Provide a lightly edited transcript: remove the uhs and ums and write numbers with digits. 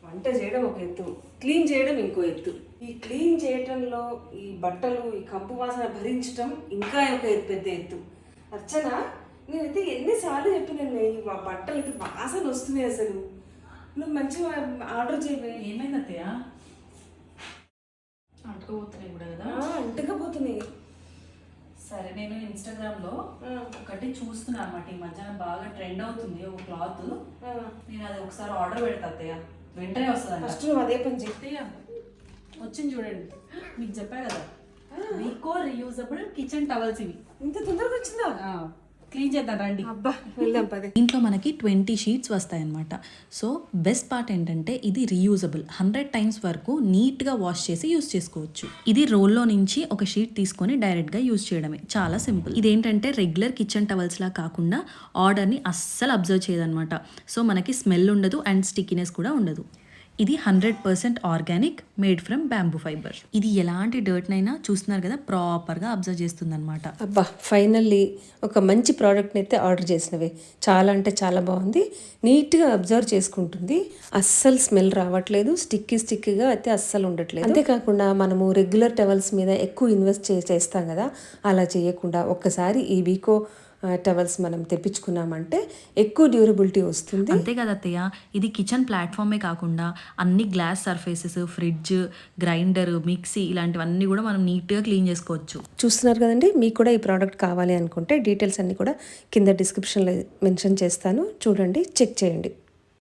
వంట చేయడం ఒక ఎత్తు, క్లీన్ చేయడం ఇంకో ఎత్తు. ఈ క్లీన్ చేయటంలో ఈ బట్టలు ఈ కంపు వాసన భరించడం ఇంకా ఒక పెద్ద ఎత్తు. అర్చన, నేనైతే ఎన్నిసార్లు చెప్పినాను ఈ బట్టలు అయితే వాసన వస్తున్నాయి. అసలు నువ్వు మంచిగా ఆర్డర్ చేయవే. ఏమైంది అత్తయ్య? అంటుకోపోతున్నాయి కూడా కదా. అంటుకపోతున్నాయి. సరే, నేను ఇన్స్టాగ్రామ్లో ఒకటి చూస్తున్నాను అనమాట. ఈ మధ్యన బాగా ట్రెండ్ అవుతుంది ఒక క్లాత్. నేను అది ఒకసారి ఆర్డర్ పెడతా అత్తయ్య, వెంటనే వస్తుంది. ఫస్ట్ నువ్వు అదే పని చెప్తే వచ్చింది చూడండి, మీకు చెప్పా కదా, వీకో రీయూజబుల్ కిచెన్ టవల్స్. ఇవి ఇంత తొందరగా వచ్చిందా? క్లీన్ చేద్దాం రండి. అబ్బా, వెళ్దాం పదే. ఇంట్లో మనకి 20 షీట్స్ వస్తాయన్నమాట. సో బెస్ట్ పార్ట్ ఏంటంటే ఇది రీయూజబుల్. 100 టైమ్స్ వరకు నీట్గా వాష్ చేసి యూస్ చేసుకోవచ్చు. ఇది రోల్లో నుంచి ఒక షీట్ తీసుకొని డైరెక్ట్గా యూస్ చేయడమే, చాలా సింపుల్. ఇదేంటంటే రెగ్యులర్ కిచెన్ టవల్స్లా కాకుండా ఆర్డర్ని అస్సలు అబ్జర్వ్ చేయదన్నమాట. సో మనకి స్మెల్ ఉండదు అండ్ స్టిక్కినెస్ కూడా ఉండదు. ఇది 100% organic, made from bamboo fibre. ఇది ఎలాంటి డర్ట్నైనా చూస్తున్నారు కదా ప్రాపర్గా అబ్జర్వ్ చేస్తుంది అనమాట. అబ్బా, ఫైనల్లీ ఒక మంచి ప్రోడక్ట్ని అయితే ఆర్డర్ చేసినవి. చాలా అంటే చాలా బాగుంది. నీట్గా అబ్జర్వ్ చేసుకుంటుంది, అస్సలు స్మెల్ రావట్లేదు, స్టిక్కీగా అయితే అస్సలు ఉండట్లేదు. అంతేకాకుండా మనము రెగ్యులర్ టవల్స్ మీద ఎక్కువ ఇన్వెస్ట్ చేస్తాం కదా, అలా చేయకుండా ఒక్కసారి ఈ వీకో టవల్స్ మనం తెప్పించుకున్నామంటే ఎక్కువ డ్యూరబిలిటీ వస్తుంది. అంతే కదా అత్తయ్య, ఇది కిచెన్ ప్లాట్ఫామే కాకుండా అన్ని glass surfaces, fridge, grinder, mixie ఇలాంటివన్నీ కూడా మనం నీట్గా క్లీన్ చేసుకోవచ్చు. చూస్తున్నారు కదండి, మీకు కూడా ఈ ప్రోడక్ట్ కావాలి అనుకుంటే డీటెయిల్స్ అన్నీ కూడా కింద డిస్క్రిప్షన్లో మెన్షన్ చేస్తాను, చూడండి, చెక్ చేయండి.